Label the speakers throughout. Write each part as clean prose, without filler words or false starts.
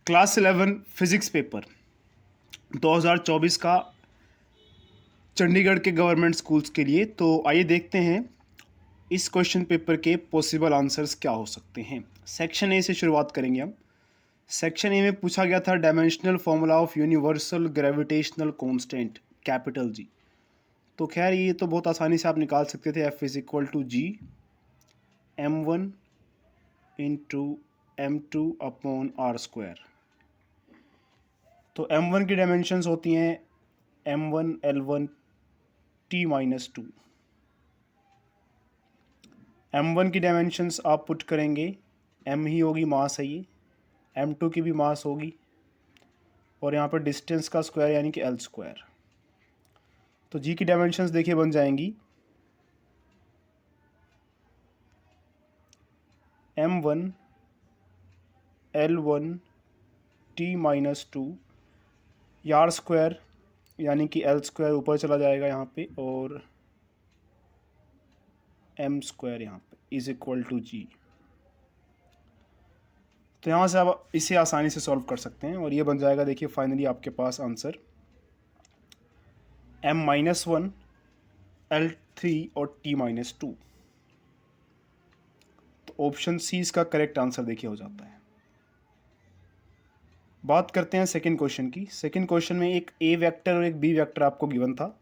Speaker 1: Class 11 physics paper 2024 का चंडीगढ़ के government schools के लिए। तो आइए देखते हैं इस क्वेश्चन पेपर के पॉसिबल आंसर्स क्या हो सकते हैं। सेक्शन ए से शुरुआत करेंगे हम। सेक्शन ए में पूछा गया था dimensional formula of universal gravitational constant capital G. तो खैर ये तो बहुत आसानी से आप निकाल सकते थे। F is equal to G m1 into m2 upon R square. तो m1 की डायमेंशंस होती हैं m1 L1 t-2। m1 की डायमेंशंस आप पुट करेंगे, m ही होगी, मास है ये, m2 की भी मास होगी और यहाँ पर डिस्टेंस का स्क्वायर यानी कि l स्क्वायर। तो g की डायमेंशंस देखिए बन जाएंगी m1 L1 t-2 यार स्क्वायर यानी कि l स्क्वायर ऊपर चला जाएगा यहाँ पे और m स्क्वायर यहाँ पे इज इक्वल टू जी। तो यहाँ से आप इसे आसानी से सॉल्व कर सकते हैं और ये बन जाएगा, देखिए फाइनली आपके पास आंसर m-1 L3 और t-2। तो ऑप्शन सी इसका करेक्ट आंसर देखिए हो जाता है। बात करते हैं सेकंड क्वेश्चन की। सेकंड क्वेश्चन में एक ए वेक्टर और एक बी वेक्टर आपको गिवन था।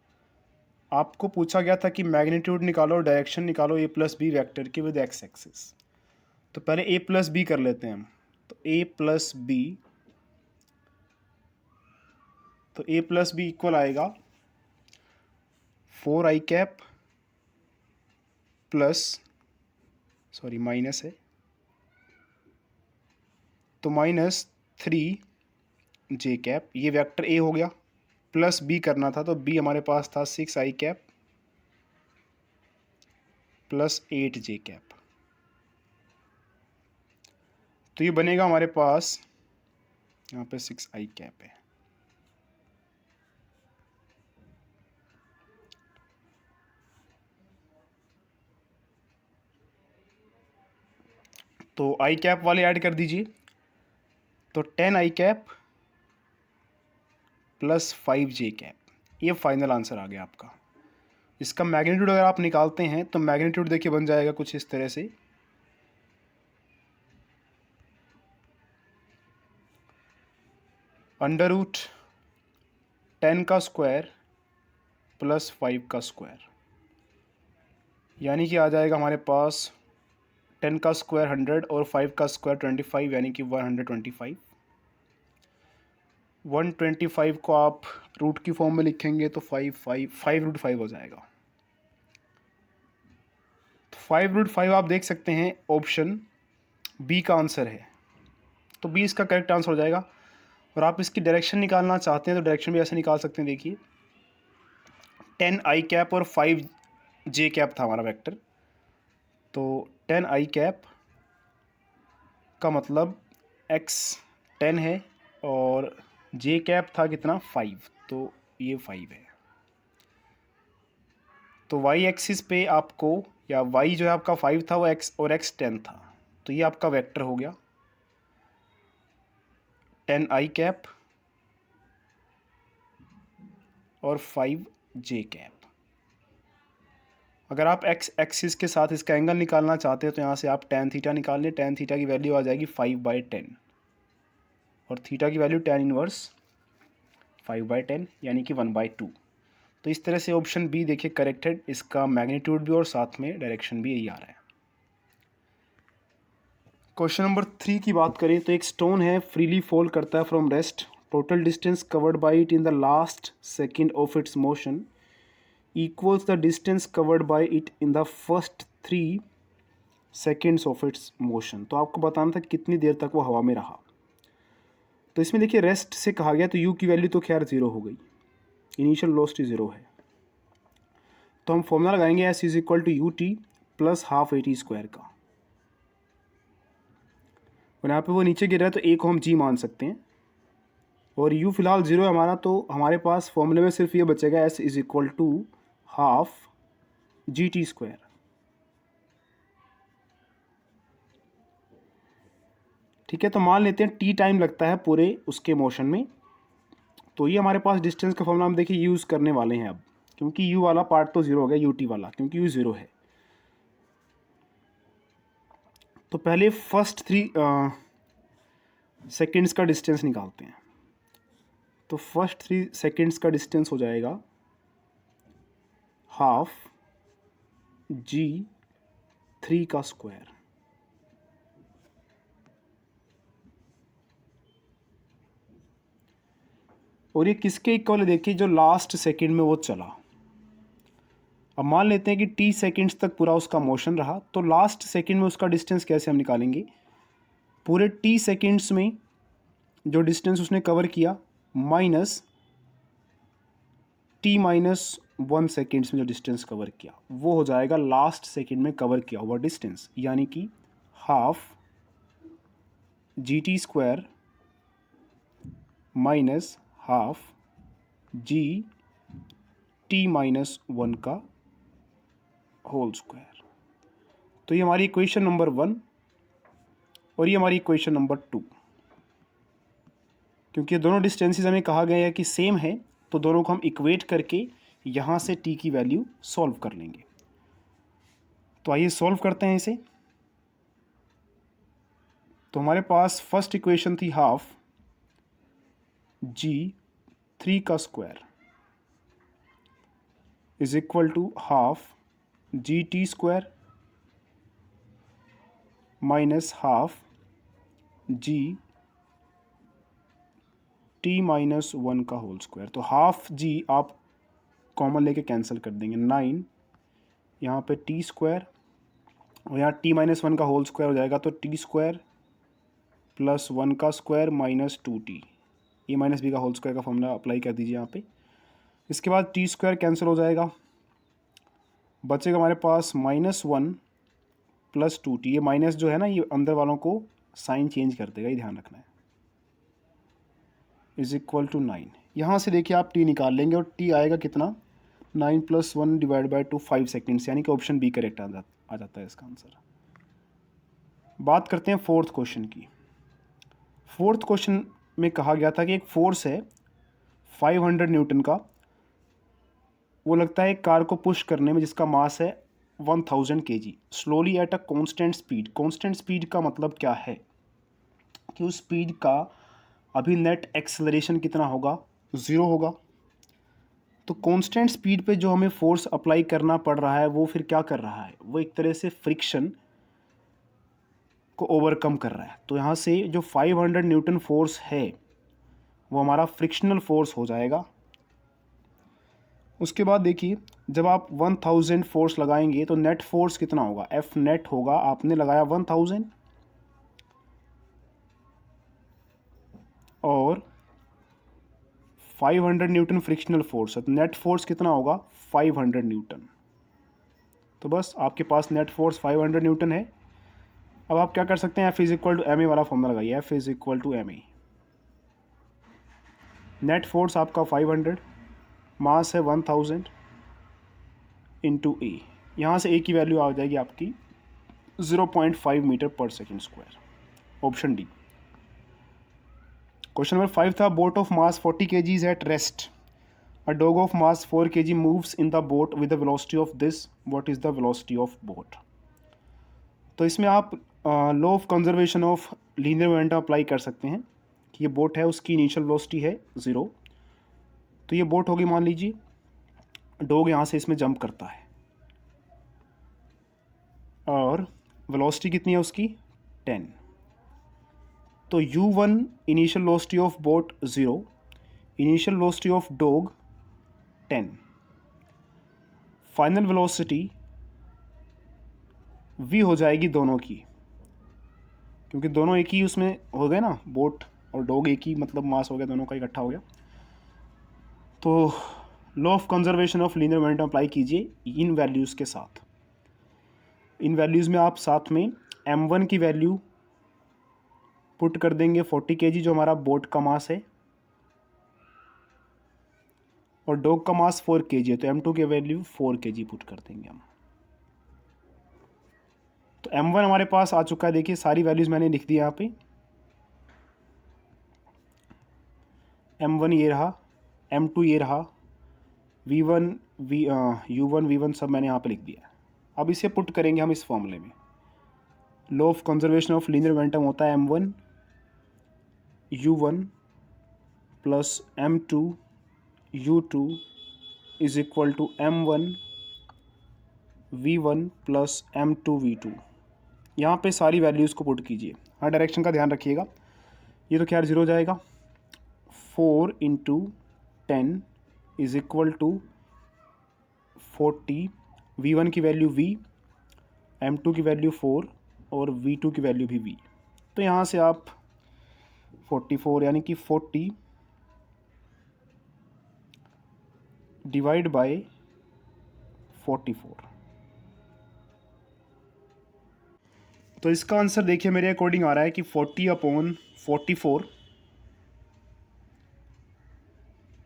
Speaker 1: आपको पूछा गया था कि मैग्नीट्यूड निकालो और डायरेक्शन निकालो ए प्लस बी वेक्टर की विद एक्स एक्सिस। तो पहले ए प्लस बी कर लेते हैं हम। तो ए प्लस बी, तो ए प्लस बी इक्वल आएगा 4i cap plus, sorry minus है, तो माइनस 3j कैप, ये वेक्टर ए हो गया। प्लस बी करना था तो बी हमारे पास था 6i cap plus 8j cap. तो ये बनेगा हमारे पास, यहाँ पे 6i कैप है। तो i कैप वाले ऐड कर दीजिए, तो 10i cap plus 5j cap, ये फाइनल आंसर आ गया आपका। इसका मैग्नीट्यूड अगर आप निकालते हैं तो मैग्नीट्यूड देखिए बन जाएगा कुछ इस तरह से, √10 का स्क्वायर प्लस 5 का स्क्वायर, यानी कि आ जाएगा हमारे पास 10 का स्क्वायर 100 और 5 का स्क्वायर 25 यानी कि 125। 125 को आप रूट की फॉर्म में लिखेंगे तो 5 √5 हो जाएगा। तो 5 √5 आप देख सकते हैं ऑप्शन बी का आंसर है। तो बी इसका करेक्ट आंसर हो जाएगा। और आप इसकी डायरेक्शन निकालना चाहते हैं तो डायरेक्शन भी ऐसे निकाल सकते हैं। देखिए 10i कैप और 5j कैप था हमारा वेक्टर, तो 10i कैप का मतलब x 10 है और j कैप था कितना 5, तो ये 5 है। तो y एक्सिस पे आपको, या y जो है आपका 5 था वो x और x 10 था, तो ये आपका वेक्टर हो गया 10i कैप और 5j कैप। अगर आप x एक्सिस के साथ इसका एंगल निकालना चाहते हैं तो यहाँ से आप tan थीटा निकाल लें। tan थीटा की वैल्यू आ जाएगी 5/10 और थीटा की वैल्यू tan इनवर्स 5/10 यानी कि 1/2। तो इस तरह से ऑप्शन बी देखिए करेक्टेड, इसका मैग्नीट्यूड भी और साथ में डायरेक्शन भी यही आ रहा है। क्वेश्चन नंबर 3 की बात करें तो एक स्टोन है, फ्रीली फॉल करता है from rest. Total distance covered by it in the last second of its motion equals the distance covered by it in the first 3 seconds of its motion। तो आपको बताना था कितनी देर तक वो हवा में रहा। तो इसमें देखिए रेस्ट से कहा गया तो u की वैल्यू तो खैर 0 हो गई, इनिशियल वेलोसिटी 0 है। तो हम फॉर्मूला लगाएंगे s is equal to U T plus half A T square का। और यहाँ पे वो नीचे गिर रहा है तो a को हम g मान सकते हैं और u फिलहाल 0 है हमारा, तो हमारे पास फॉर्मूले में सिर्फ ये बचेगा s is equal to half G T square. ठीक है, तो मान लेते हैं टी टाइम लगता है पूरे उसके मोशन में। तो ये हमारे पास डिस्टेंस का फॉर्मूला हम देखिए यूज़ करने वाले हैं अब, क्योंकि यू वाला पार्ट तो ज़ीरो हो गया, यू टी वाला, क्योंकि यू ज़ीरो है। तो पहले फर्स्ट 3 सेकेंड्स का डिस्टेंस निकालते हैं। तो फर्स्ट 3 सेकेंड्स का डिस्टेंस हो जाएगा हाफ जी 3 का स्क्वायर। और ये किसके इक्वल है देखिए, जो लास्ट सेकेंड में वो चला। अब मान लेते हैं कि टी सेकेंड्स तक पूरा उसका मोशन रहा, तो लास्ट सेकेंड में उसका डिस्टेंस कैसे हम निकालेंगे। पूरे टी सेकेंड्स में जो डिस्टेंस उसने कवर किया माइनस टी माइनस 1 सेकेंड्स में जो डिस्टेंस कवर किया, वो हो जाएगा लास्ट सेकेंड में कवर किया हुआ डिस्टेंस, यानी कि half G T square minus half G T minus 1 का होल स्क्वायर। तो ये हमारी इक्वेशन नंबर 1 और ये हमारी इक्वेशन नंबर 2। क्योंकि ये दोनों डिस्टेंसेस हमें कहा गया है कि सेम है, तो दोनों को हम इक्वेट करके यहाँ से टी की वैल्यू सॉल्व कर लेंगे। तो आइए सॉल्व करते हैं इसे। तो हमारे पास फर्स्ट इक्वेशन थी हाफ जी 3 का square is equal to half G T square minus half G T minus 1 का होल स्क्वायर। तो हाफ जी आप कॉमन लेके कैंसिल कर देंगे, 9 यहाँ पे टी स्क्वायर और यहाँ टी माइनस 1 का होल स्क्वायर हो जाएगा, तो टी स्क्वायर प्लस 1 का स्क्वायर माइनस 2t, ए माइनस बी का होल स्क्वायर का फॉर्मूला अप्लाई कर दीजिए यहाँ पे। इसके बाद टी स्क्वायर कैंसिल हो जाएगा, बचेगा हमारे पास -1 प्लस 2t। ये माइनस जो है ना, ये अंदर वालों को साइन चेंज कर देगा, ये ध्यान रखना है। Is equal to 9। यहाँ से देखिए आप टी निकाल लेंगे और टी आएगा कितना, 9 + 1 डिवाइड बाई 2 5 सेकेंड्स, यानी कि ऑप्शन बी करेक्ट आ जाता है इसका आंसर। बात करते हैं फोर्थ क्वेश्चन की। फोर्थ क्वेश्चन में कहा गया था कि एक फोर्स है 500 न्यूटन का, वो लगता है एक कार को पुश करने में, जिसका मास है 1000 kg slowly at a constant speed. Constant speed का मतलब क्या है कि उस स्पीड का अभी नेट एक्सेलरेशन कितना होगा, 0 होगा। तो कांस्टेंट स्पीड पे जो हमें फोर्स अप्लाई करना पड़ रहा है, वो फिर क्या कर रहा है, वो एक तरह से फ्रिक्शन को ओवरकम कर रहा है। तो यहाँ से जो 500 न्यूटन फोर्स है वो हमारा फ्रिक्शनल फोर्स हो जाएगा। उसके बाद देखिए, जब आप 1000 फोर्स लगाएंगे तो नेट फोर्स कितना होगा, एफ नेट होगा। आपने लगाया 1000 और 500 न्यूटन फ्रिक्शनल फोर्स है, तो नेट फोर्स कितना होगा, 500 न्यूटन। तो बस आपके पास नेट फोर्स 500 न्यूटन है। अब आप क्या कर सकते हैं, F is equal to M A वाला फॉर्मूला लगाइए, F is equal to M A. Net force आपका 500, मास है 1000 इंटू ए। यहाँ से ए की वैल्यू आ जाएगी आपकी 0.5 मीटर पर second square, option D. Question number 5 था, boat of mass 40 kg at rest, a dog of mass 4 kg moves in the boat with the velocity of this, what is the velocity of boat. तो इसमें आप law of conservation of linear momentum apply कर सकते हैं कि ये boat है, उसकी इनिशियल वेलोसिटी है 0। तो ये बोट होगी, मान लीजिए डॉग यहाँ से इसमें जंप करता है और वेलोसिटी कितनी है उसकी, 10। तो u1 initial velocity of boat 0, initial velocity of dog 10, final velocity v हो जाएगी दोनों की, क्योंकि दोनों एक ही उसमें हो गए ना, बोट और डॉग एक ही मतलब मास हो गया, दोनों का इकट्ठा हो गया। तो law of conservation of linear momentum apply कीजिए इन वैल्यूज़ के साथ। इन वैल्यूज़ में आप साथ में m1 की वैल्यू पुट कर देंगे 40 kg, जो हमारा बोट का मास है, और डॉग का मास 4 kg है, तो m2 की वैल्यू 4 kg पुट कर देंगे हम। तो m1 हमारे पास आ चुका है, देखिए सारी वैल्यूज़ मैंने लिख दी यहाँ पे। M1 ये रहा, M2 ये रहा, V1 U1 V1 सब मैंने यहाँ पे लिख दिया। अब इसे पुट करेंगे हम इस फॉर्मूले में। Law of conservation of linear momentum होता है M1 U1 plus M2 U2 is equal to M1 V1 plus M2 V2। यहाँ पे सारी वैल्यूज़ को पुट कीजिए। हर डायरेक्शन का ध्यान रखिएगा। ये तो खैर जीरो हो जाएगा। 4 into 10 is equal to 40। V1 की वैल्यू V, M2 की वैल्यू 4 और V2 की वैल्यू भी V। तो यहाँ से आप 44 यानी कि 40 डिवाइड बाय 44। तो इसका आंसर देखिए मेरे अकॉर्डिंग आ रहा है कि 40/44।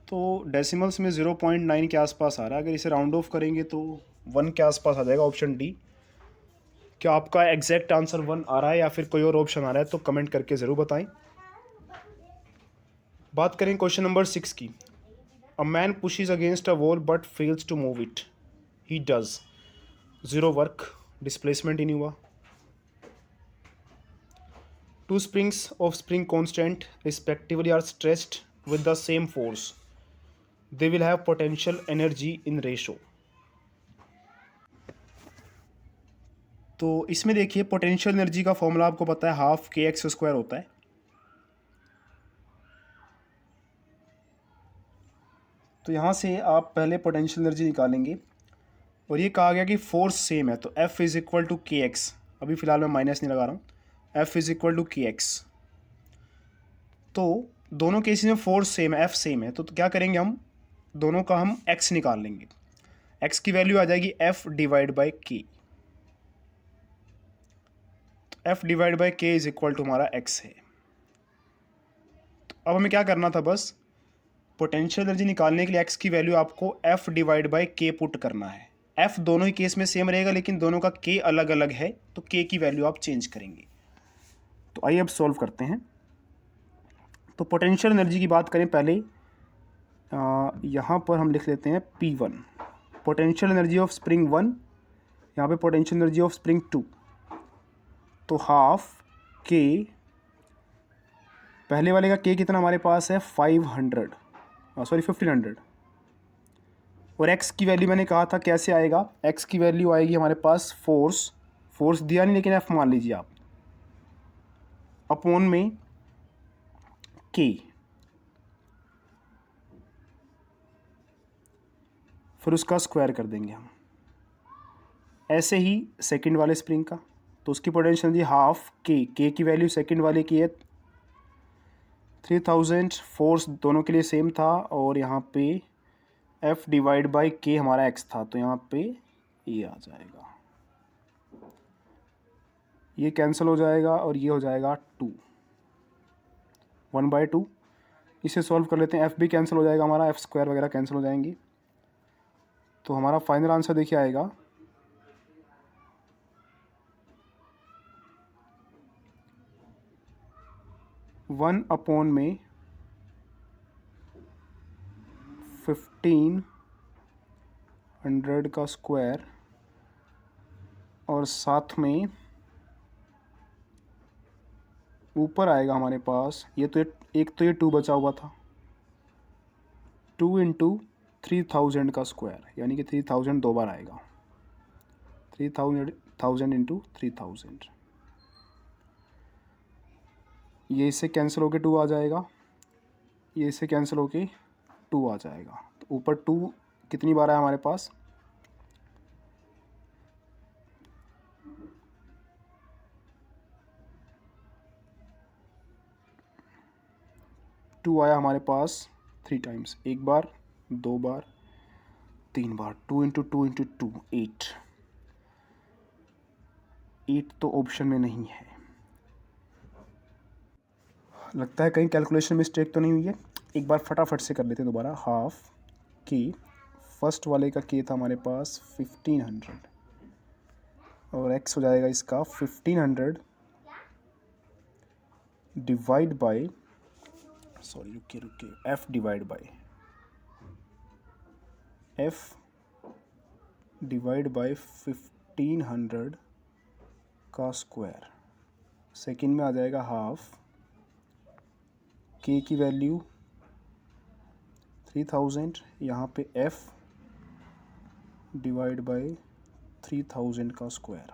Speaker 1: तो डेसिमल्स में 0.9 के आसपास आ रहा है। अगर इसे राउंड ऑफ करेंगे तो 1 के आसपास आ जाएगा, ऑप्शन डी। क्या आपका एग्जैक्ट आंसर 1 आ रहा है या फिर कोई और ऑप्शन आ रहा है तो कमेंट करके ज़रूर बताएं। बात करें क्वेश्चन नंबर 6 की। A man pushes against a wall but fails to move it, he does 0 work, displacement ही नहीं हुआ। Two springs of spring constant respectively are stretched with the same force. They will have potential energy in ratio. तो इसमें देखिए potential energy का formula आपको पता है, हाफ के एक्स स्क्वायर होता है। तो यहाँ से आप पहले पोटेंशियल एनर्जी निकालेंगे और ये कहा गया कि फोर्स सेम है, तो F इज इक्वल टू के एक्स। अभी फ़िलहाल मैं माइनस नहीं लगा रहा हूँ। F इज इक्वल टू के एक्स। तो दोनों केसेस में फोर्स सेम है, F सेम है, तो क्या करेंगे हम दोनों का हम x निकाल लेंगे। x की वैल्यू आ जाएगी F डिवाइड बाई के। तो F डिवाइड बाई के इज इक्वल टू हमारा x है। तो अब हमें क्या करना था, बस पोटेंशियल एनर्जी निकालने के लिए x की वैल्यू आपको F डिवाइड बाई के पुट करना है। F दोनों ही केस में सेम रहेगा लेकिन दोनों का k अलग अलग है, तो k की वैल्यू आप चेंज करेंगे। तो आइए अब सॉल्व करते हैं। तो पोटेंशियल एनर्जी की बात करें पहले, यहाँ पर हम लिख लेते हैं P1, potential energy of spring 1, यहाँ पे पोटेंशियल एनर्जी ऑफ स्प्रिंग 2। तो हाफ के, पहले वाले का के कितना हमारे पास है 1500, और x की वैल्यू मैंने कहा था कैसे आएगा, x की वैल्यू आएगी हमारे पास फोर्स दिया नहीं लेकिन f मान लीजिए आप, अपॉन में k, फिर उसका स्क्वायर कर देंगे हम। ऐसे ही सेकंड वाले स्प्रिंग का, तो उसकी पोटेंशियल एनर्जी हाफ के की वैल्यू सेकंड वाले की है 3000, फोर्स दोनों के लिए सेम था, और यहाँ पे F डिवाइड बाई के हमारा x था, तो यहाँ पे ये आ जाएगा, ये कैंसिल हो जाएगा और ये हो जाएगा 1/2। इसे सॉल्व कर लेते हैं, F भी कैंसिल हो जाएगा हमारा, F स्क्वायर वगैरह कैंसिल हो जाएंगी। तो हमारा फाइनल आंसर देखिए आएगा 1/1500 का स्क्वायर, और साथ में ऊपर आएगा हमारे पास, ये तो एक तो ये 2 बचा हुआ था, 2 इंटू 3000 का स्क्वायर, यानी कि 3000 दो बार आएगा, 3000 इंटू 3000। ये इससे कैंसिल होके 2 आ जाएगा, ये इससे कैंसिल होके 2 आ जाएगा। तो ऊपर 2 कितनी बार है हमारे पास, टू आया हमारे पास 3 टाइम्स, एक बार, 2 बार, 3 बार, 2 इंटू 2 इंटू 2 8 तो ऑप्शन में नहीं है। लगता है कहीं कैलकुलेशन मिस्टेक तो नहीं हुई है। एक बार फटाफट से कर लेते हैं दोबारा। हाफ के, फर्स्ट वाले का के था हमारे पास 1500, और x हो जाएगा इसका 1500 डिवाइड बाय सॉरी रुकिए एफ डिवाइड बाय 1500 का स्क्वायर। सेकंड में आ जाएगा हाफ, के की वैल्यू 3000, यहाँ पे f डिवाइड बाय 3000 का स्क्वायर।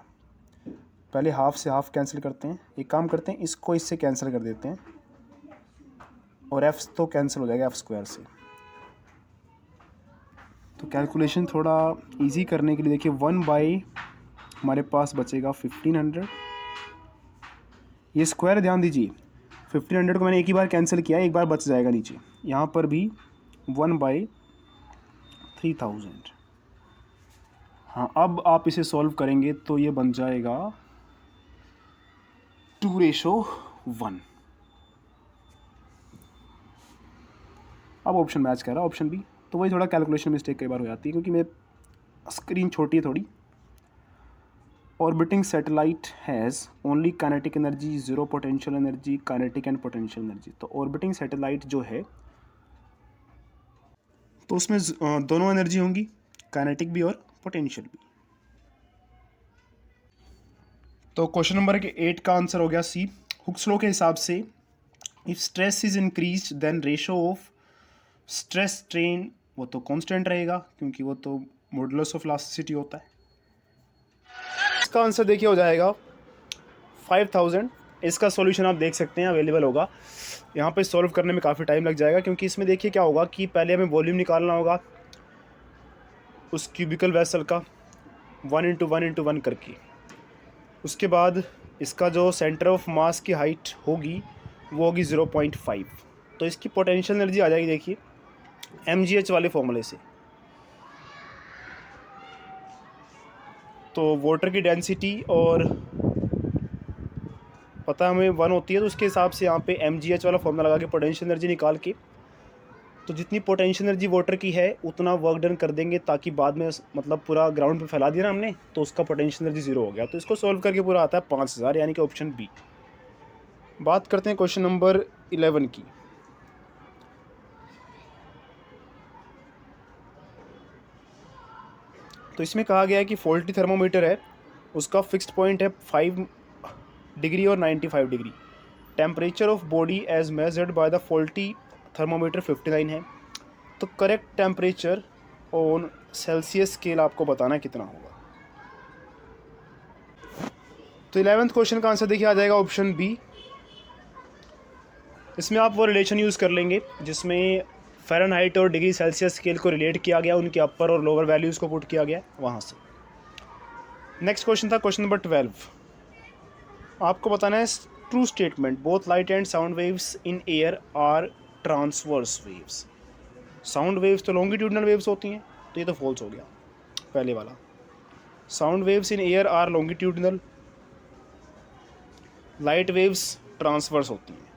Speaker 1: पहले हाफ से हाफ कैंसिल करते हैं, एक काम करते हैं इसको इससे कैंसिल कर देते हैं और f तो कैंसिल हो जाएगा f स्क्वायर से। तो कैलकुलेशन थोड़ा इजी करने के लिए देखिए 1 बाई हमारे पास बचेगा 1500, ये स्क्वायर ध्यान दीजिए 1500 को मैंने एक ही बार कैंसिल किया है, एक बार बच जाएगा नीचे, यहाँ पर भी 1 बाई 3000। हाँ अब आप इसे सॉल्व करेंगे तो ये बन जाएगा 2:1। अब ऑप्शन मैच कर रहा है, ऑप्शन बी। तो वही थोड़ा कैलकुलेशन मिस्टेक कई बार हो जाती है क्योंकि मेरी स्क्रीन छोटी है थोड़ी। Orbiting satellite has only kinetic energy, zero potential energy, kinetic and potential energy. तो ऑर्बिटिंग सैटेलाइट जो है तो उसमें दोनों एनर्जी होंगी, काइनेटिक भी और पोटेंशियल भी। तो क्वेश्चन नंबर 8 का आंसर हो गया सी। हुक्स लॉ के हिसाब से if stress is increase then ratio of stress strain, वो तो कांस्टेंट रहेगा क्योंकि वो तो मॉडुलस ऑफ इलास्टिसिटी होता है। इसका आंसर देखिए हो जाएगा 5000। इसका सॉल्यूशन आप देख सकते हैं अवेलेबल होगा, यहाँ पे सॉल्व करने में काफ़ी टाइम लग जाएगा क्योंकि इसमें देखिए क्या होगा कि पहले हमें वॉल्यूम निकालना होगा उस क्यूबिकल वेसल का 1 × 1 × 1 करके। उसके बाद इसका जो सेंटर ऑफ मास की हाइट होगी वो होगी 0.5। तो इसकी पोटेंशियल एनर्जी आ जाएगी देखिए mgh वाले फॉर्मूले से। तो वाटर की डेंसिटी और पता हमें 1 होती है, तो उसके हिसाब से यहाँ पे mgh वाला फॉर्मूला लगा के पोटेंशियल एनर्जी निकाल के, तो जितनी पोटेंशियल एनर्जी वाटर की है उतना वर्क डन कर देंगे ताकि बाद में मतलब पूरा ग्राउंड पे फैला दिया ना हमने तो उसका पोटेंशियल एनर्जी 0 हो गया। तो इसको सॉल्व करके पूरा आता है 5000, यानी कि ऑप्शन बी। बात करते हैं क्वेश्चन नंबर 11 की। तो इसमें कहा गया है कि फॉल्टी थर्मोमीटर है, उसका फिक्स्ड पॉइंट है 5 डिग्री और 95 degree. Temperature of body as measured by the faulty thermometer 59 है। तो correct temperature on Celsius scale आपको बताना कितना होगा। तो 11th क्वेश्चन का आंसर देखिए आ जाएगा ऑप्शन बी। इसमें आप वो रिलेशन यूज़ कर लेंगे जिसमें फ़ारेनहाइट और डिग्री सेल्सियस स्केल को रिलेट किया गया, उनके अपर और लोअर वैल्यूज़ को पुट किया गया वहाँ से। नेक्स्ट क्वेश्चन था क्वेश्चन नंबर 12। आपको बताना है true statement both light and sound waves in air are transverse waves. Sound waves तो लॉन्गिट्यूडनल वेव्स होती हैं, तो ये तो फॉल्स हो गया पहले वाला। Sound waves in air are longitudinal, light waves transverse होती हैं।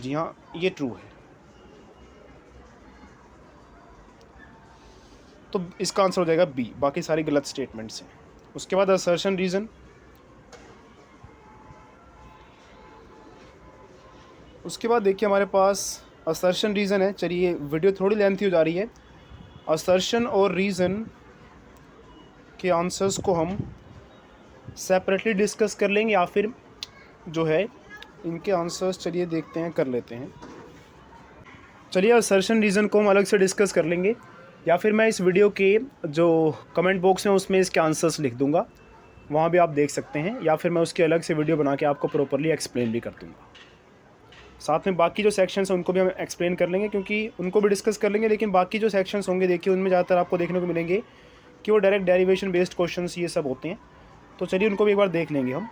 Speaker 1: जी हाँ ये ट्रू है। तो इसका आंसर हो जाएगा बी, बाकी सारी गलत स्टेटमेंट्स हैं। उसके बाद असर्शन रीज़न। उसके बाद देखिए हमारे पास असर्शन रीज़न है। चलिए वीडियो थोड़ी लेंथी हो जा रही है। असर्शन और रीज़न के आंसर्स को हम सेपरेटली डिस्कस कर लेंगे या फिर जो है इनके आंसर्स चलिए देखते हैं, कर लेते हैं। चलिए असर्शन रीज़न को हम अलग से डिस्कस कर लेंगे या फिर मैं इस वीडियो के जो कमेंट बॉक्स में उसमें इसके आंसर्स लिख दूंगा, वहाँ भी आप देख सकते हैं, या फिर मैं उसके अलग से वीडियो बना के आपको प्रॉपरली एक्सप्लेन भी कर दूंगा। साथ में बाकी जो सेक्शंस हैं उनको भी हम एक्सप्लेन कर लेंगे क्योंकि उनको भी डिस्कस कर लेंगे। लेकिन बाकी जो सेक्शंस होंगे देखिए उनमें ज़्यादातर आपको देखने को मिलेंगे कि वो डायरेक्ट डेरिवेशन बेस्ड क्वेश्चंस ये सब होते हैं। तो चलिए उनको भी एक बार देख लेंगे हम।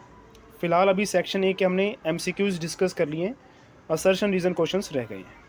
Speaker 1: फिलहाल अभी सेक्शन ए के हमने MCQs डिस्कस कर लिए हैं, असर्शन रीज़न क्वेश्चंस रह गए हैं।